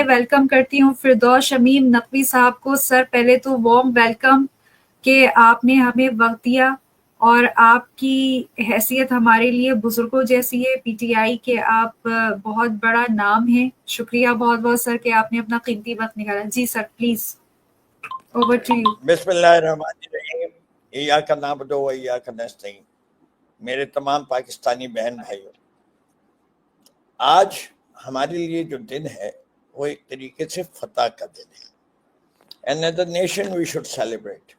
Welcome کرتی ہوں فردوس شمیم نقوی صاحب کو. سر پہلے تو وارم ویلکم کہ آپ نے ہمیں وقت دیا اور آپ کی حیثیت ہمارے لیے بزرگوں جیسی ہے پی ٹی آئی کے. آپ بہت بڑا نام ہے. شکریہ بہت بہت سر کہ آپ نے اپنا قیمتی وقت نکالا. جی sir please over to you. بسم اللہ الرحمن الرحیم. ایاک نعبد و ایاک نستعین. میرے تمام پاکستانی بہن بھائیوں، آج ہمارے لیے جو دن ہے وہ ایک طریقے سے فتح کا دن ہے. And as a nation we should celebrate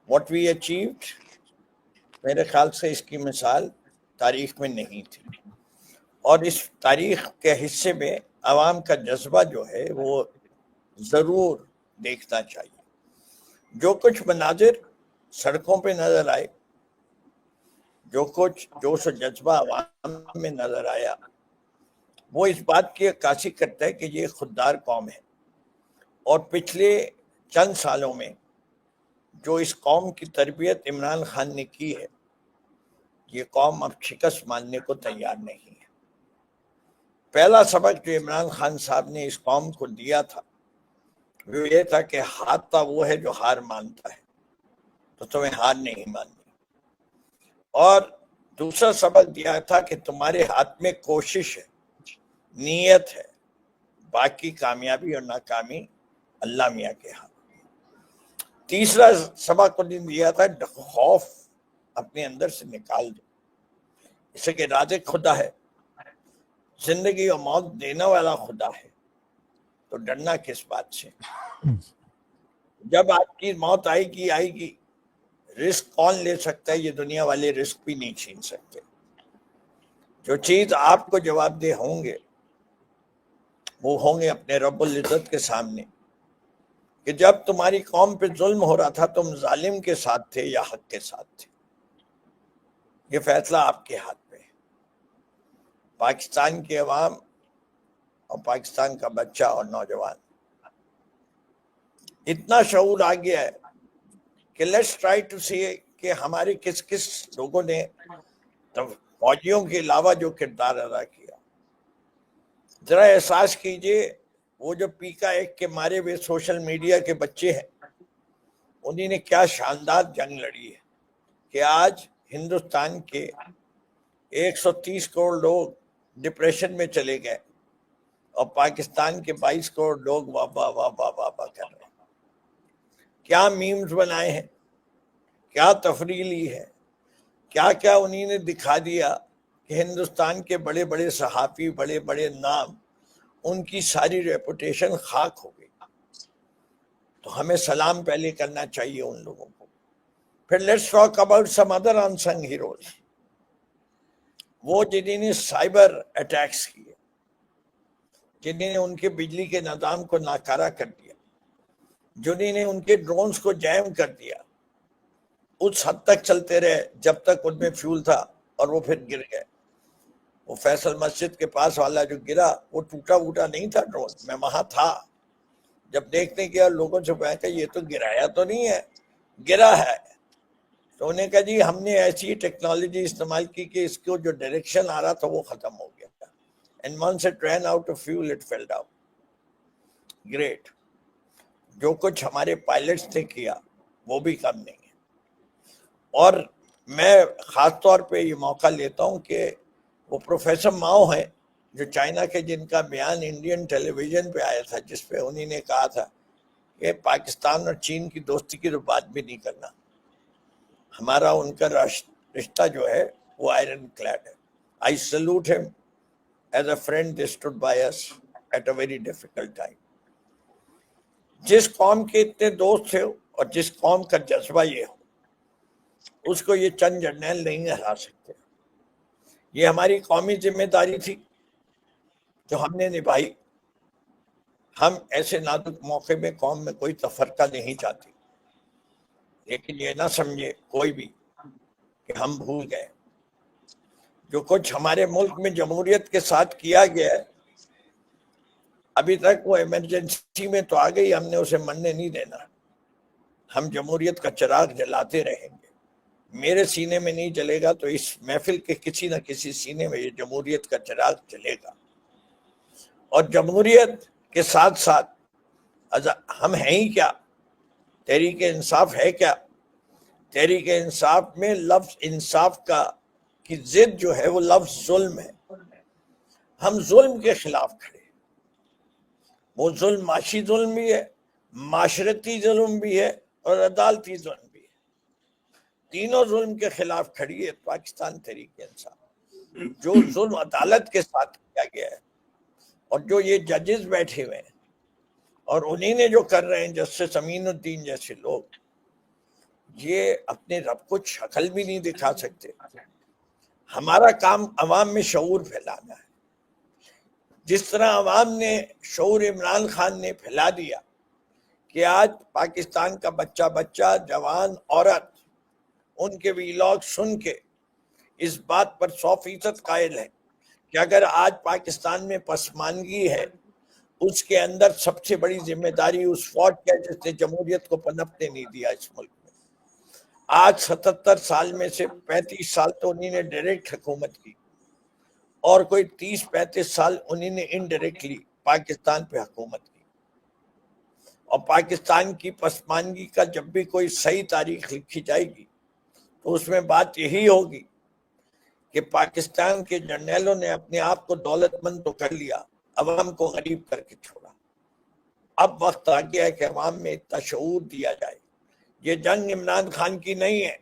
what we achieved. میرے خیال سے اس کی مثال تاریخ میں نہیں تھی، اور اس تاریخ کے حصے میں عوام کا جذبہ جو ہے وہ ضرور دیکھنا چاہیے. جو کچھ مناظر سڑکوں پہ نظر آئے، جو کچھ جوش و جذبہ عوام میں نظر آیا، وہ اس بات کی عکاسی کرتا ہے کہ یہ خوددار قوم ہے، اور پچھلے چند سالوں میں جو اس قوم کی تربیت عمران خان نے کی ہے، یہ قوم اب شکست ماننے کو تیار نہیں ہے. پہلا سبق جو عمران خان صاحب نے اس قوم کو دیا تھا وہ یہ تھا کہ ہارتا وہ ہے جو ہار مانتا ہے، تو تمہیں ہار نہیں ماننی. اور دوسرا سبق دیا تھا کہ تمہارے ہاتھ میں کوشش ہے، نیت ہے، باقی کامیابی اور ناکامی اللہ میاں کے ہاتھ. تیسرا سبق کو دیا تھا خوف اپنے اندر سے نکال دو، اسے کہ رازق خدا ہے، زندگی اور موت دینے والا خدا ہے، تو ڈرنا کس بات سے. جب آپ کی موت آئے گی، رزق کون لے سکتا ہے؟ یہ دنیا والے رزق بھی نہیں چھین سکتے. جو چیز آپ کو جواب دہ ہوں گے وہ ہوں گے اپنے رب العزت کے سامنے، کہ جب تمہاری قوم پہ ظلم ہو رہا تھا تم ظالم کے ساتھ تھے یا حق کے ساتھ تھے. یہ فیصلہ آپ کے ہاتھ میں ہے. پاکستان کے عوام اور پاکستان کا بچہ اور نوجوان اتنا شعور آ گیا ہے کہ لیٹس ٹرائی ٹو سی کہ ہمارے کس کس لوگوں نے فوجیوں کے علاوہ جو کردار ادا کیا. ذرا احساس کیجئے، وہ جو پیکا ایک کے مارے ہوئے سوشل میڈیا کے بچے ہیں، انہی نے کیا شاندار جنگ لڑی ہے کہ آج ہندوستان کے 130 کروڑ لوگ ڈپریشن میں چلے گئے اور پاکستان کے 22 کروڑ لوگ واہ واہ واہ واہ واہ واہ کر رہے ہیں. کیا میمز بنائے ہیں، کیا تفریح لی ہے، کیا کیا انہی نے دکھا دیا کہ ہندوستان کے بڑے بڑے صحافی، بڑے بڑے نام، ان کی ساری ریپوٹیشن خاک ہو گئی. تو ہمیں سلام پہلے کرنا چاہیے ان لوگوں کو. پھر let's talk about some other unsung heroes. وہ جنہوں نے سائبر اٹیکس کیے، جنہوں نے ان کے بجلی کے نظام کو ناکارہ کر دیا، جنہوں نے ان کے ڈرونز کو جیم کر دیا، اس حد تک چلتے رہے جب تک ان میں فیول تھا اور وہ پھر گر گئے. وہ فیصل مسجد کے پاس والا جو گرا وہ ٹوٹا ووٹا نہیں تھا ڈرون. میں وہاں تھا جب دیکھنے گیا، لوگوں سے کہا کہ یہ تو گرایا تو نہیں ہے، گرا ہے. تو انہیں کہا جی ہم نے ایسی ٹیکنالوجی استعمال کی کہ اس کو جو ڈائریکشن آ رہا تھا وہ ختم ہو گیا. And once it ran out of fuel, it fell down. Great. جو کچھ ہمارے پائلٹس نے کیا وہ بھی کم نہیں ہے. اور میں خاص طور پہ یہ موقع لیتا ہوں کہ وہ پروفیسر ماؤ ہیں جو چائنا کے، جن کا بیان انڈین ٹیلی ویژن پہ آیا تھا، جس پہ انہی نے کہا تھا کہ پاکستان اور چین کی دوستی کی تو بات بھی نہیں کرنا، ہمارا ان کا رشتہ جو ہے وہ آئرن کلیڈ ہے. I salute him. As a friend, they stood by us at a very difficult time. جس قوم کے اتنے دوست تھے اور جس قوم کا جذبہ یہ ہو، اس کو یہ چند جرنیل نہیں ہرا سکتے. یہ ہماری قومی ذمہ داری تھی جو ہم نے نبھائی. ہم ایسے نازک موقع میں قوم میں کوئی تفرقہ نہیں چاہتی، لیکن یہ نہ سمجھے کوئی بھی کہ ہم بھول گئے. جو کچھ ہمارے ملک میں جمہوریت کے ساتھ کیا گیا ہے، ابھی تک وہ ایمرجنسی میں تو آ گئی، ہم نے اسے مرنے نہیں دینا. ہم جمہوریت کا چراغ جلاتے رہیں گے. میرے سینے میں نہیں جلے گا تو اس محفل کے کسی نہ کسی سینے میں یہ جمہوریت کا چراغ جلے گا. اور جمہوریت کے ساتھ ساتھ ہم ہیں ہی کیا؟ تحریک انصاف ہے کیا؟ تحریک انصاف میں لفظ انصاف کی ضد جو ہے وہ لفظ ظلم ہے. ہم ظلم کے خلاف کھڑے. وہ ظلم معاشی ظلم بھی ہے, معاشرتی ظلم بھی ہے, اور عدالتی ظلم بھی ہے. تینوں ظلم کے خلاف کھڑی ہے پاکستان تحریک انصاف. جو ظلم عدالت کے ساتھ کیا گیا ہے, اور جو یہ ججز بیٹھے ہوئے ہیں اور انہی نے جو کر رہے ہیں جسٹس امین الدین جیسے لوگ, یہ اپنے رب کو شکل بھی نہیں دکھا سکتے. ہمارا کام عوام میں شعور پھیلانا ہے. جس طرح عوام نے شعور عمران خان نے پھیلا دیا کہ آج پاکستان کا بچہ جوان عورت ان کے ویلاگ سن کے اس بات پر 100% قائل ہے کہ اگر آج پاکستان میں پسماندگی ہے, اس کے اندر سب سے بڑی ذمہ داری اس فوج کی ہے جس نے جمہوریت کو پنپنے نہیں دیا اس ملک میں. آج 77 سال میں سے 35 سال تو انہی نے ڈائریکٹ حکومت کی, اور کوئی 30-35 سال انہی نے انڈائریکٹلی پاکستان پہ حکومت کی. اور پاکستان کی پسماندگی کا جب بھی کوئی صحیح تاریخ لکھی جائے گی تو اس میں بات یہی ہوگی کہ پاکستان کے جرنیلوں نے اپنے آپ کو دولت مند تو کر لیا, عوام کو غریب کر کے چھوڑا. اب وقت آ گیا ہے کہ عوام میں اتنا شعور دیا جائے. یہ جنگ عمران خان کی نہیں ہے,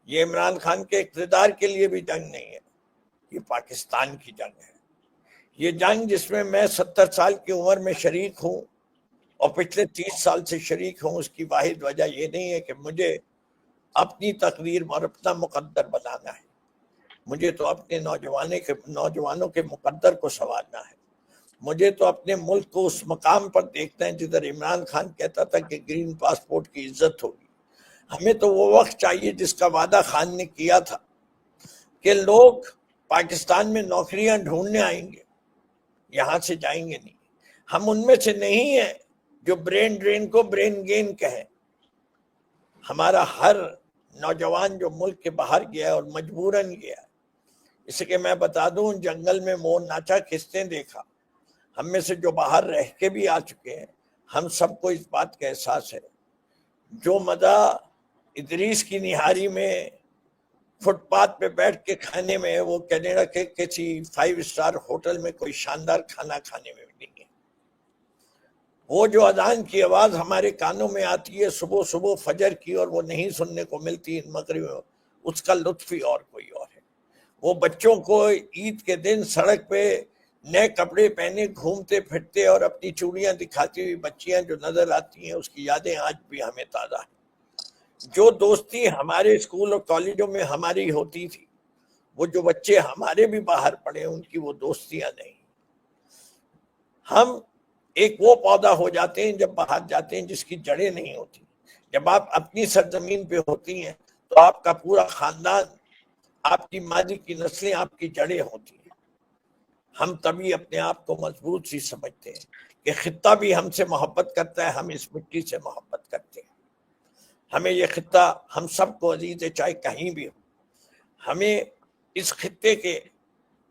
یہ عمران خان کے اقتدار کے لیے بھی جنگ نہیں ہے, یہ پاکستان کی جنگ ہے. یہ جنگ جس میں میں 70 سال کی عمر میں شریک ہوں اور پچھلے 30 سال سے شریک ہوں, اس کی واحد وجہ یہ نہیں ہے کہ مجھے اپنی تقدیر اور اپنا مقدر بنانا ہے. مجھے تو اپنے نوجوانوں کے مقدر کو سنوارنا ہے. مجھے تو اپنے ملک کو اس مقام پر دیکھنا ہے جدھر عمران خان کہتا تھا کہ گرین پاسپورٹ کی عزت ہوگی. ہمیں تو وہ وقت چاہیے جس کا وعدہ خان نے کیا تھا کہ لوگ پاکستان میں نوکریاں ڈھونڈنے آئیں گے, یہاں سے جائیں گے نہیں. ہم ان میں سے نہیں ہیں جو برین ڈرین کو برین گین کہیں. ہمارا ہر نوجوان جو ملک کے باہر گیا ہے اور مجبوراً گیا ہے, اس کے میں بتا دوں جنگل میں مور ناچا کس نے دیکھا. ہم میں سے جو باہر رہ کے بھی آ چکے ہیں, ہم سب کو اس بات کا احساس ہے. جو مزہ ادریس کی نہاری میں فٹ پاتھ پہ بیٹھ کے کھانے میں ہے, وہ کینیڈا کے کسی 5 اسٹار ہوٹل میں کوئی شاندار کھانا کھانے میں بھی نہیں ہے. وہ جو اذان کی آواز ہمارے کانوں میں آتی ہے صبح صبح فجر کی, اور وہ نہیں سننے کو ملتی ان مغرب میں, اس کا لطف ہی اور کوئی اور ہے. وہ بچوں کو عید کے دن سڑک پہ نئے کپڑے پہنے گھومتے پھرتے اور اپنی چوڑیاں دکھاتی ہوئی بچیاں جو نظر آتی ہیں, اس کی یادیں آج بھی ہمیں تازہ ہیں. جو دوستی ہمارے اسکول اور کالجوں میں ہماری ہوتی تھی, وہ جو بچے ہمارے بھی باہر پڑے ان کی وہ دوستیاں نہیں. ہم ایک وہ پودا ہو جاتے ہیں جب باہر جاتے ہیں جس کی جڑیں نہیں ہوتی. جب آپ اپنی سرزمین پہ ہوتی ہیں تو آپ کا پورا خاندان, آپ کی ماضی کی نسلیں آپ کی جڑیں ہوتی ہیں. ہم تبھی اپنے آپ کو مضبوط سی سمجھتے ہیں کہ خطہ بھی ہم سے محبت کرتا ہے, ہم اس مٹی سے محبت کرتے ہیں. ہمیں یہ خطہ ہم سب کو عزیز ہے, چاہے کہیں بھی ہو. ہمیں اس خطے کے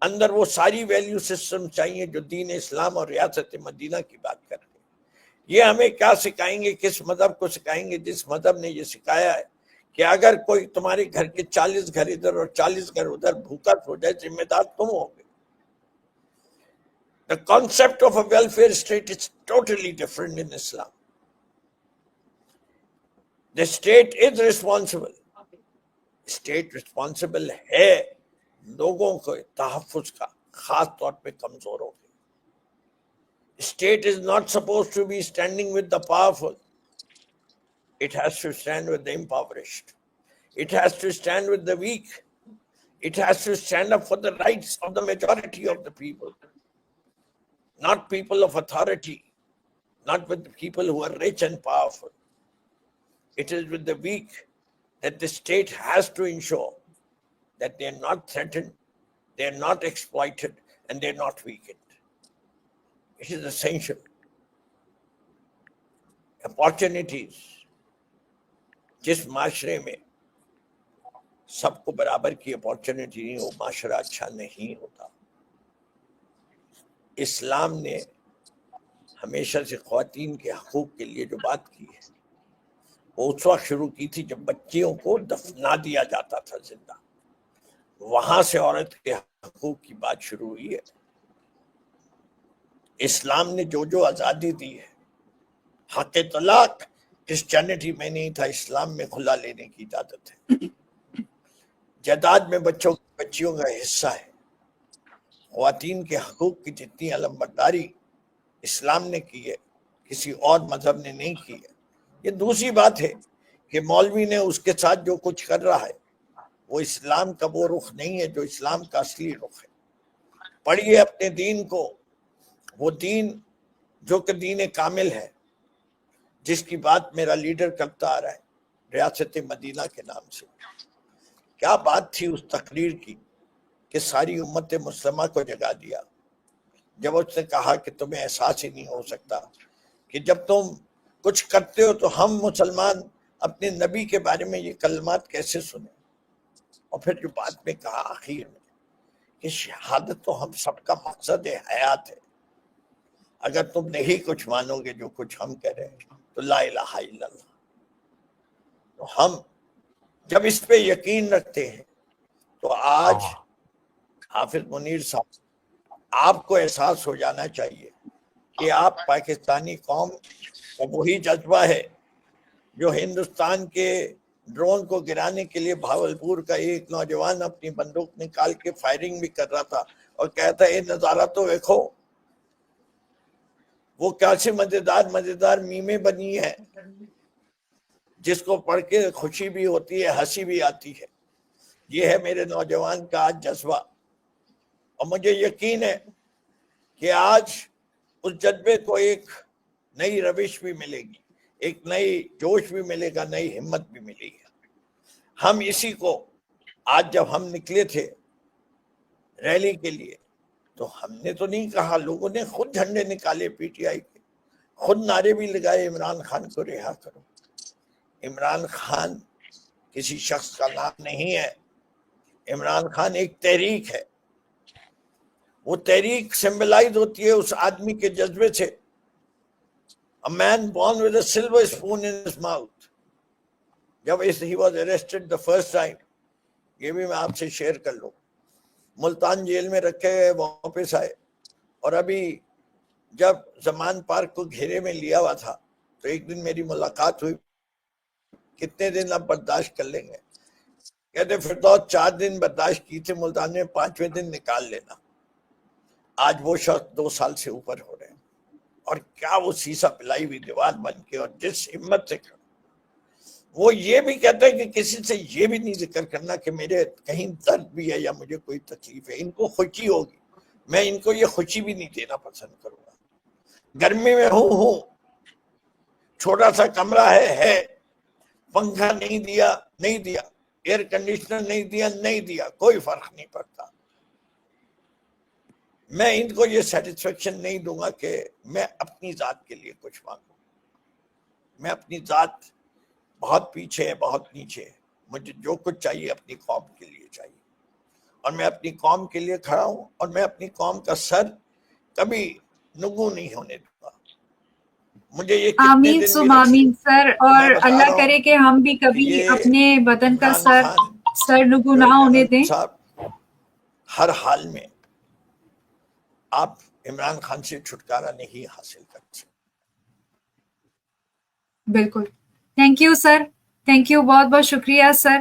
اندر وہ ساری ویلیو سسٹم چاہیے جو دین اسلام اور ریاست مدینہ کی بات کرتے ہیں. یہ ہمیں کیا سکھائیں گے, کس مذہب کو سکھائیں گے جس مذہب نے یہ سکھایا ہے کہ اگر کوئی تمہارے گھر کے 40 گھر ادھر اور 40 گھر ادھر بھوکا سو جائے, ذمہ دار تم ہوگے. The concept of a welfare state is totally different in Islam. The state is responsible. State responsible ہے لوگوں کو تحفظ کا, خاص طور پہ کمزوروں کے. State is not supposed to be standing with the powerful. It has to stand with the impoverished. It has to stand with the weak. It has to stand up for the rights of the majority of the people. Not people of authority, not with the people who are rich and powerful. It is with the weak that the state has to ensure that they are not threatened, they are not exploited, and they are not weakened. It is essential. Opportunities. جس معاشرے میں سب کو برابر کی opportunity نہیں, وہ معاشرہ اچھا نہیں ہوتا. اسلام نے ہمیشہ سے خواتین کے حقوق کے لیے جو بات کی ہے وہ اس وقت شروع کی تھی جب بچیوں کو دفنا دیا جاتا تھا زندہ. وہاں سے عورت کے حقوق کی بات شروع ہوئی ہے. اسلام نے جو آزادی دی ہے، حق طلاق کرسچینٹی میں نہیں تھا، اسلام میں کھلا لینے کی اجازت ہے. جائیداد میں بچیوں کا حصہ ہے. خواتین کے حقوق کی جتنی علمبرداری اسلام نے کی ہے کسی اور مذہب نے نہیں کی ہے. یہ دوسری بات ہے کہ مولوی نے اس کے ساتھ جو کچھ کر رہا ہے وہ اسلام کا وہ رخ نہیں ہے جو اسلام کا اصلی رخ ہے. پڑھیے اپنے دین کو، وہ دین جو کہ دین کامل ہے، جس کی بات میرا لیڈر کرتا آ رہا ہے ریاست مدینہ کے نام سے. کیا بات تھی اس تقریر کی کہ ساری امت مسلمہ کو جگا دیا جب اس نے کہا کہ تمہیں احساس ہی نہیں ہو سکتا کہ جب تم کچھ کرتے ہو تو ہم مسلمان اپنے نبی کے بارے میں یہ کلمات کیسے سنیں. اور پھر جو بات میں کہا آخر میں کہ شہادت تو ہم سب کا مقصد حیات ہے. اگر تم نہیں کچھ مانو گے جو کچھ ہم کہہ رہے ہیں تو لا الہ الا اللہ. تو ہم جب اس پہ یقین رکھتے ہیں تو آج حافظ منیر صاحب آپ کو احساس ہو جانا چاہیے کہ آپ پاکستانی قوم کا وہی جذبہ ہے جو ہندوستان کے ڈرون کو گرانے کے لیے بھاولپور کا ایک نوجوان اپنی بندوق نکال کے فائرنگ بھی کر رہا تھا اور کہتا ہے نظارہ تو دیکھو. وہ کیسے مزیدار میمیں بنی ہے جس کو پڑھ کے خوشی بھی ہوتی ہے، ہنسی بھی آتی ہے. یہ ہے میرے نوجوان کا آج جذبہ. اور مجھے یقین ہے کہ آج اس جذبے کو ایک نئی روش بھی ملے گی، ایک نئی جوش بھی ملے گا، نئی ہمت بھی ملے گی. ہم اسی کو آج جب ہم نکلے تھے ریلی کے لیے تو ہم نے تو نہیں کہا، لوگوں نے خود جھنڈے نکالے پی ٹی آئی کے، خود نعرے بھی لگائے عمران خان کو رہا کرو. عمران خان کسی شخص کا نام نہیں ہے، عمران خان ایک تحریک ہے. وہ تحریک سمبلائز ہوتی ہے اس آدمی کے جذبے سے. A man born with a silver spoon in his mouth. جب he was arrested the first time، یہ بھی میں آپ سے شیئر کر لوں، ملتان جیل میں رکھے گئے، واپس آئے، اور ابھی جب زمان پارک کو گھیرے میں لیا ہوا تھا تو ایک دن میری ملاقات ہوئی. کتنے دن اب برداشت کر لیں گے؟ کہتے فردوس 4 دن برداشت کی تھے ملتان میں، 5ویں دن نکال لینا. آج وہ شخص 2 سال سے اوپر ہو رہے ہیں، اور کیا وہ سیسا پلائی ہوئی دیوار بن کے، اور جس ہمت سے وہ یہ بھی کہتا ہے کہ کسی سے یہ بھی نہیں ذکر کرنا کہ میرے کہیں درد بھی ہے یا مجھے کوئی تکلیف ہے. ان کو خوشی ہوگی، میں ان کو یہ خوشی بھی نہیں دینا پسند کروں گا. گرمی میں ہوں، چھوٹا سا کمرہ ہے، پنکھا نہیں دیا، ایئر کنڈیشنر نہیں دیا، کوئی فرق نہیں پڑتا. میں ان کو یہ سیٹسفیکشن نہیں دوں گا کہ میں اپنی ذات کے لیے کچھ مانگوں. میں اپنی ذات بہت پیچھے ہے، بہت نیچے ہے. مجھے جو کچھ چاہیے اپنی قوم کے لیے چاہیے، اور میں اپنی قوم کے لیے کھڑا ہوں، اور میں اپنی قوم کا سر کبھی نگو نہیں ہونے دوں گا. مجھے یہ آمین سم آمین سر، اور اللہ کرے کہ ہم بھی کبھی اپنے وطن کا سر نگو نہ ہونے دیں. ہر حال میں آپ عمران خان سے چھٹکارا نہیں حاصل کر سکتے. بالکل. Thank you sir, thank you, بہت بہت شکریہ سر.